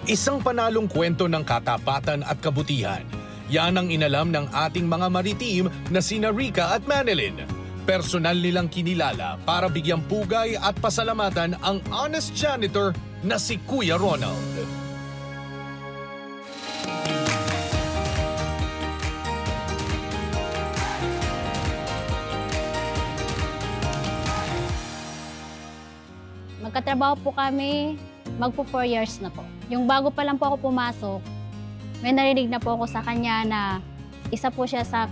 Isang panalong kwento ng katapatan at kabutihan. Yan ang inalam ng ating mga maritim na sina Rica at Manilyn. Personal nilang kinilala para bigyang pugay at pasalamatan ang honest janitor na si Kuya Ronald. Magkatrabaho po kami, magpo 4 years na po. Yung bago pa lang po ako pumasok, may narinig na po ako sa kanya na isa po siya sa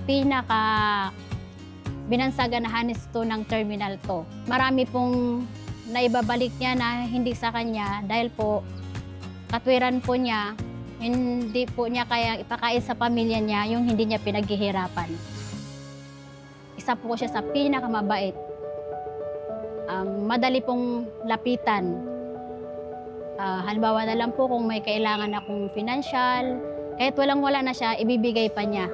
binansagan na hanisto ng Terminal 2. Marami pong naibabalik niya na hindi sa kanya dahil po katwiran po niya, hindi po niya kaya ipakain sa pamilya niya yung hindi niya pinaghihirapan. Isa po siya sa pinakamabait. Madali pong lapitan. Halimbawa na lang po kung may kailangan akong financial, kahit walang-wala na siya, ibibigay pa niya.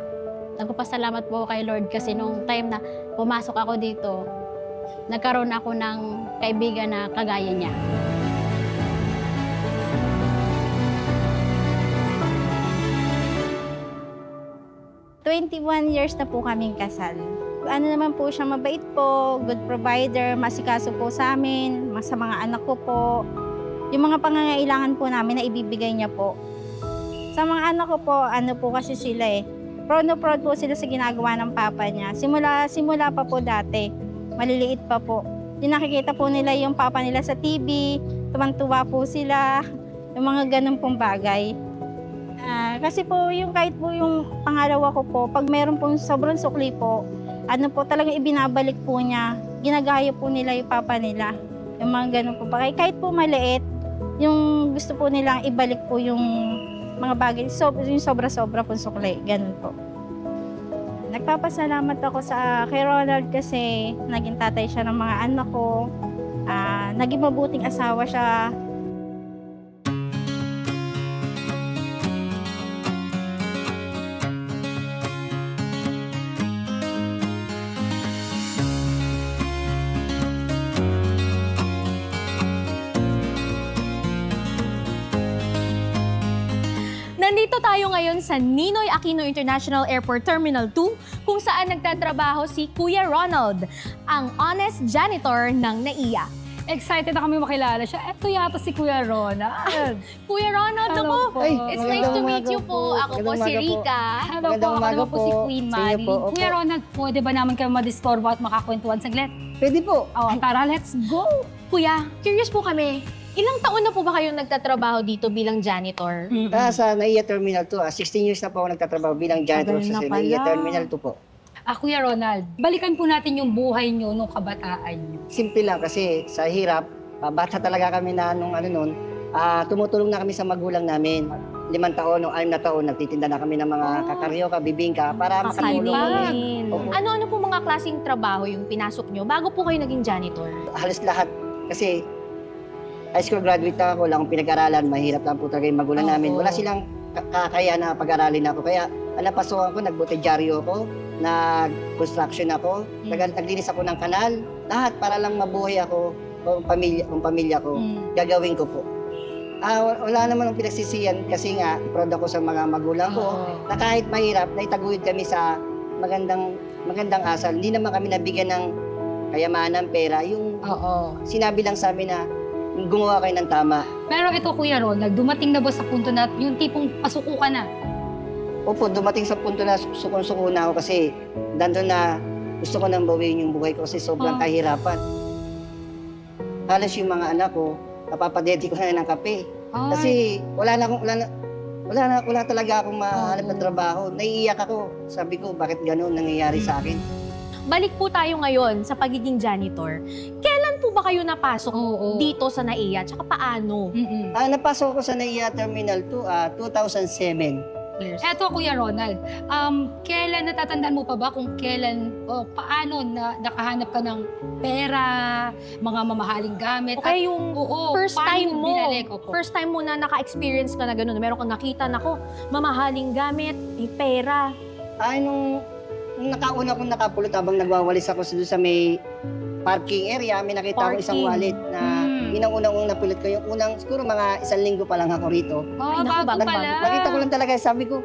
Nagpapasalamat po kay Lord kasi nung time na pumasok ako dito, nagkaroon ako ng kaibigan na kagaya niya. "21 years na po kaming kasal. Ano naman po siya, mabait po, good provider, masikaso po sa amin, sa mga anak ko po. Yung mga pangangailangan po namin na ibibigay niya po. Sa mga anak ko po, ano po kasi sila proud na proud po sila sa ginagawa ng papa niya. Simula pa po dati, maliliit pa po. Yung nakikita po nila yung papa nila sa TV, tuwang-tuwa po sila, yung mga ganun pong bagay. Kasi po, yung kahit po yung pangalawa ko po, pag meron pong sobrang sukli po, ano po talagang ibinabalik po niya, ginagaya po nila yung papa nila. Yung mga ganun po bagay. Kahit po maliit, yung gusto po nilang ibalik po yung mga bagay, yung sobra-sobra pong sukli, ganun po. Nagpapasalamat ako kay Ronald kasi naging tatay siya ng mga anak ko. Naging mabuting asawa siya. Nandito tayo ngayon sa Ninoy Aquino International Airport Terminal 2 kung saan nagtatrabaho si Kuya Ronald, ang honest janitor ng NAIA. Excited na kami makilala siya. Eto yata si Kuya Ronald. Kuya Ronald, Hello po. It's nice to meet you po. Ako po si Rica. Hello po, ako naman po si Queen Mary. Kuya Ronald, pwede ba naman kayo madistorbo at makakwentuhan saglit? Pwede po. Tara, let's go! Kuya, curious po kami. Ilang taon na po ba kayong nagtatrabaho dito bilang janitor? Sa NAIA Terminal 2, 16 years na po ako nagtatrabaho bilang janitor sa NAIA Terminal 2 po. Kuya Ronald, balikan po natin yung buhay nyo nung kabataan nyo. Simple lang kasi sa hirap, bata talaga kami na tumutulong na kami sa magulang namin. 5 taon o 6 na taon, nagtitinda na kami ng mga kakaryoka, bibingka para makatulong kami. Ano po mga klaseng trabaho yung pinasok nyo bago po kayo naging janitor? Halos lahat kasi high school graduate na ako, wala akong pinag-aralan, mahirap lang po talaga yung magulang namin. Wala silang kakaya na pag-aralin ako. Kaya napasukan ko, nagbotedyaryo ako, nag-construction ako, naglinis ako ng kanal, lahat para lang mabuhay ako, kung pamilya ko, gagawin ko po. Wala naman ang pinagsisiyan kasi nga, proud ako sa mga magulang ko, na kahit mahirap, naitaguyod kami sa magandang asal. Hindi naman kami nabigyan ng kayamanan, pera. Yung sinabi lang sa amin na gumawa kayo ng tama. Pero ito, Kuya Ronald, dumating na ba sa punto na yung tipong pasuko ka na? Opo, dumating sa punto na sukon-suko na ako kasi nandun na gusto ko nang bawiin yung buhay ko kasi sobrang kahirapan. Halos yung mga anak ko, napapadeti ko na ng kape. Kasi wala talaga akong mahanap na trabaho. Naiiyak ako. Sabi ko, bakit gano'n nangyayari sa akin? Balik po tayo ngayon sa pagiging janitor. Kailan po ba kayo napasok dito sa NAIA? Tsaka paano? Napasok ako sa NAIA Terminal 2, 2007. Eto, Kuya Ronald, kailan natatandaan mo pa ba kung kailan o paano na nakahanap ka ng pera, mga mamahaling gamit? Okay, yung first time mo, binalik? first time mo na naka-experience ka na gano'n, meron kang nakita na mamahaling gamit, may pera. Nung nakauna kong nakapulot habang nagwawalis ako sa may parking area, may nakita ko isang wallet na Yun ang unang napulot ko. Yung unang, siguro mga 1 linggo pa lang ako rito. Oh, naku, bago pala. Nakita ko lang talaga, sabi ko,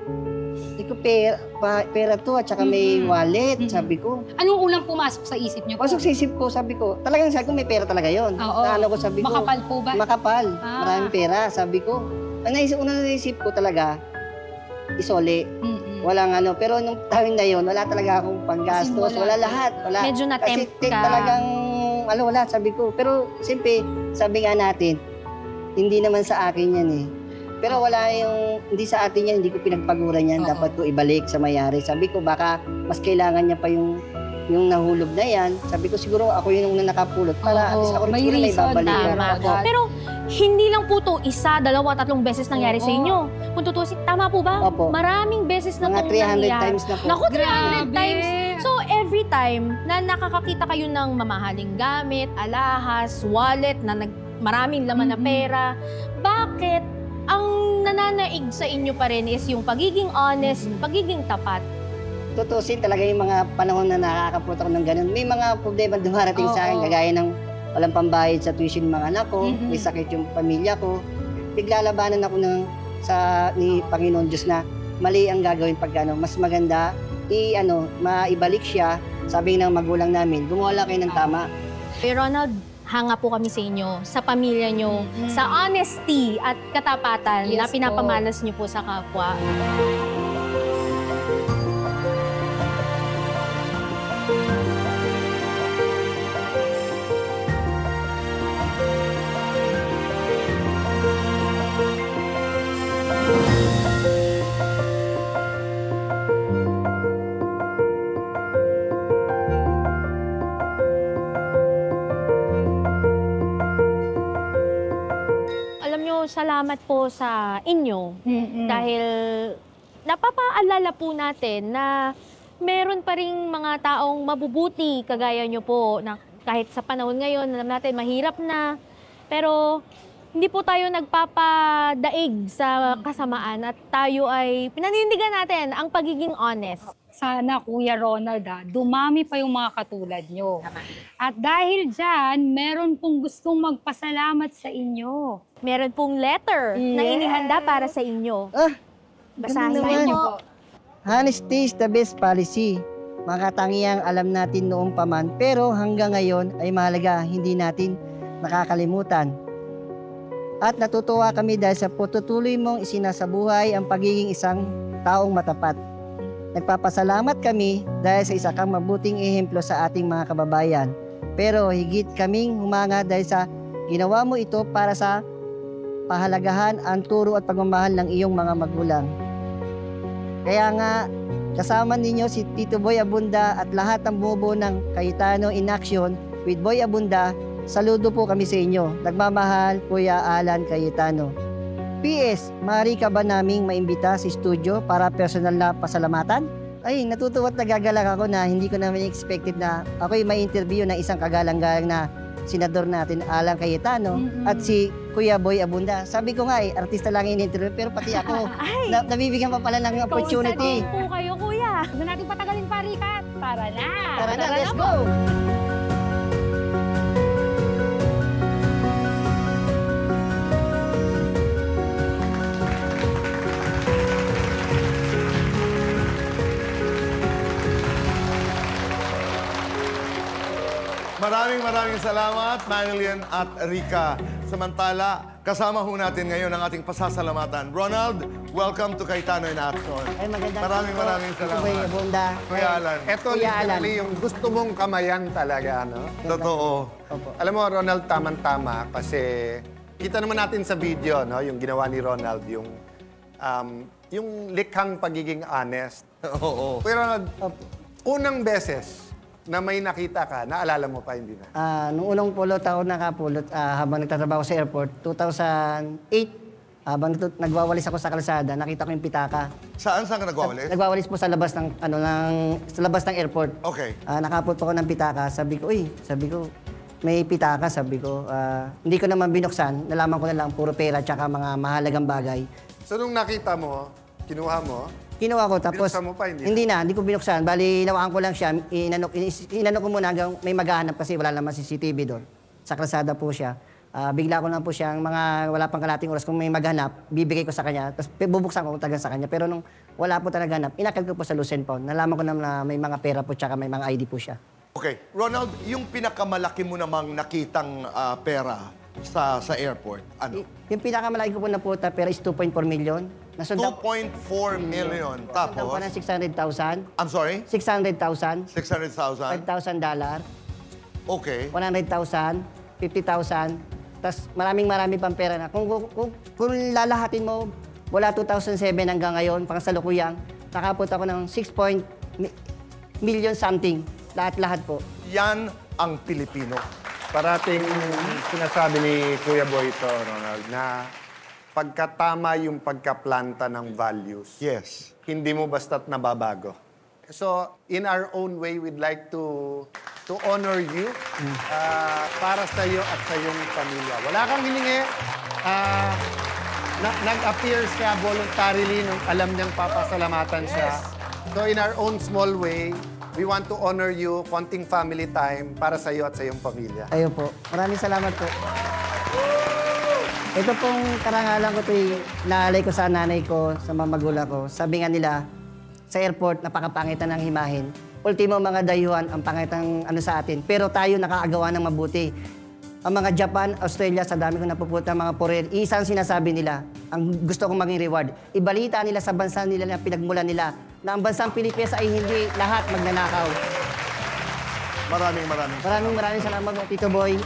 pera to at saka may wallet, sabi ko. Anong unang pumasok sa isip niyo po? Pasok sa isip ko, sabi ko, talagang sabi ko, may pera talaga yon. Oo. Na ano ko, sabi ko, Makapal po ba? makapal, Ah. maraming pera, sabi ko. Ang naisip ko talaga, isole. Walang ano, pero nung time na yon, wala talaga akong panggastos, Kasi wala. wala lahat, wala. Medyo Kasi na-tempt ka. talagang, wala, sabi ko. Pero, siyempre, sabi nga natin, hindi naman sa akin yan eh. Pero wala yung, hindi sa atin yan, hindi ko pinagpaguran yan, Oo. dapat ko ibalik sa mayari. Sabi ko, baka mas kailangan niya pa yung nahulog na yan. Sabi ko, siguro ako yung unang nakapulot para at least ako rin May siguro may reason, babalik. Tama. Tama. Pero hindi lang po to 1, 2, 3 beses nangyari sa Oo. inyo. Kung tutusin, tama po ba? Opo. Maraming beses na Mga pong 300 nangyari. times na po. Naku, 300 times. Grabe. So, every time na nakakakita kayo ng mamahaling gamit, alahas, wallet, na maraming laman na pera, bakit ang nananaig sa inyo pa rin is yung pagiging honest, pagiging tapat? Tutusin talaga yung mga panahon na nakakapunta ko ng ganun. May mga problema dumarating sa akin, Oo. kagaya ng walang pambayad sa tuition ng mga anak ko, may sakit yung pamilya ko. Biglalabanan ako ni Panginoon Diyos na mali ang gagawin pag mas maganda, maibalik siya. Sabi ng magulang namin, gumawa lang kayo ng tama. Kuya Ronald, hanga po kami sa inyo, sa pamilya nyo, sa honesty at katapatan na Yes pinapamalas nyo po sa kapwa. Alam nyo, salamat po sa inyo dahil napapaalala po natin na meron pa ring mga taong mabubuti kagaya nyo po na kahit sa panahon ngayon, alam natin mahirap na, pero hindi po tayo nagpapadaig sa kasamaan at tayo ay pinanindigan natin ang pagiging honest. Sana, Kuya Ronald, dumami pa yung mga katulad nyo. At dahil dyan, meron pong gustong magpasalamat sa inyo. Meron pong letter na Yes. inihanda para sa inyo. Basahin naman. niyo po. Honesty is the best policy. Makatangiang alam natin noong paman, pero hanggang ngayon ay mahalaga hindi natin nakakalimutan. At natutuwa kami dahil sa patutuloy mong isinasabuhay ang pagiging isang taong matapat. Nagpapasalamat kami dahil sa isa kang mabuting ehemplo sa ating mga kababayan. Pero higit kaming humanga dahil sa ginawa mo ito para sa pahalagahan ang turo at pagmamahal ng iyong mga magulang. Kaya nga, kasama ninyo si Tito Boy Abunda at lahat ng bumubuo ng Cayetano in Action with Boy Abunda, saludo po kami sa inyo. Nagmamahal, Kuya Alan Cayetano. PS, maaari ka ba naming maimbita sa studio para personal na pasalamatan? Ay, natutuwa at nagagalak ako na hindi ko naman expected na ako'y may interview ng isang kagalang-galang na senador natin, Alan Cayetano, at si Kuya Boy Abunda. Sabi ko nga artista lang yung interview, pero pati ako, nabibigyan pa pala ng opportunity. Kamusta din po kayo, Kuya? Huwag na natin patagalin pa, Rika. Tara na! Tara na, let's go! Maraming salamat, Manilyn at Rika. Samantala, kasama ho natin ngayon ang ating pasasalamatan. Ronald, welcome to Cayetano in Action. Ay, magandang Maraming salamat. Kuya Abunda. Kuya Alan. Ito Kuya Alan. literally yung gusto mong kamayan talaga, no? Totoo. Opo. Alam mo, Ronald, tama kasi kita naman natin sa video, no? Yung ginawa ni Ronald, yung likhang pagiging honest. Oo. Kuya Ronald, unang beses na may nakita ka, naalala mo pa, hindi na? Nung unang pulot ako nakapulot, habang nagtatrabaho sa airport, 2008, habang nagwawalis ako sa kalsada, nakita ko yung pitaka. Saan ka nagwawalis? Nagwawalis po sa labas ng sa labas ng airport. Okay. Nakapulot po ako ng pitaka. Sabi ko, may pitaka, sabi ko. Hindi ko naman binuksan. Nalaman ko na lang puro pera tsaka mga mahalagang bagay. So nung nakita mo, kinuha mo, Kinuha ko tapos Binuksan mo pa, hindi hindi ko binuksan. Bali, nawaan ko lang siya. Inano ko muna hanggang may maghahanap kasi wala naman CCTV doon. Sa kalsada po siya. Bigla ko lang po siyang wala pang kalating oras, kung may maghanap, bibigay ko sa kanya, tapos bubuksan ko taga sa kanya. Pero nung wala po talaga hanap, inakal ko po sa Lucent Pawn. Nalaman ko na may mga pera po, tsaka may mga ID po siya. Okay, Ronald, yung pinakamalaki mo namang nakitang pera sa airport, ano? Yung pinakamalaki ko po na puta pera is 2.4 million. Nasundan 2.4 million. Nasundan Tapos, pa ng 600,000. I'm sorry? 600,000. 600,000. $5,000. Okay. 100,000. 50,000. Tapos marami pang pera na. Kung lalahatin mo, wala 2007 hanggang ngayon, pang salukuyang, nakapot ako ng 6 million something. Lahat-lahat po. Yan ang Pilipino. Parating sinasabi ni Kuya Boy ito, Ronald, na pagkatama yung pagkaplanta ng values, Yes. hindi mo basta't nababago. So, in our own way, we'd like to honor you para sa iyo at sa iyong pamilya. Wala kang hiningi. Nag-appear siya voluntarily nung alam niyang papasalamatan siya. So, in our own small way, we want to honor you, konting family time para sa iyo at sa iyong pamilya. Ayo po. Maraming salamat po. Ito pong karangalan ko ito, naalay ko sa nanay ko, sa mga magulang ko. Sabi nga nila, sa airport, napakapangitan ng himahin. Ultimo mga dayuhan, ang pangitang sa atin. Pero tayo nakaagawa ng mabuti. Ang mga Japan, Australia, sa dami kong napupunta, mga Korean, isang sinasabi nila, ang gusto kong maging reward. Ibalita nila sa bansa nila na pinagmulan nila na ang bansang Pilipinas ay hindi lahat magnanakaw. Maraming salamat po, Tito Boy.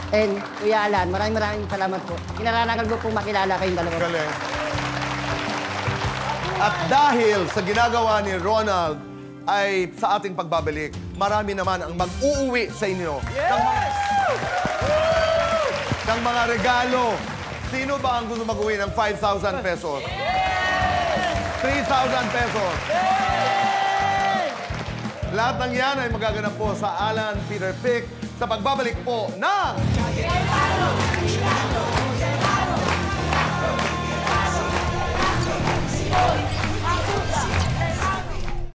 And Kuya Alan, maraming salamat po. Kinararangal ko pong makilala kayong dalawa. Galing. At dahil sa ginagawa ni Ronald ay sa ating pagbabalik, marami naman ang mag-uuwi sa inyo ng mga regalo. Sino ba ang gusto mag-uwi ng 5,000 pesos? 3,000 pesos? Lahat ng yan ay magaganap po sa Alan Peter Pick sa pagbabalik po ng...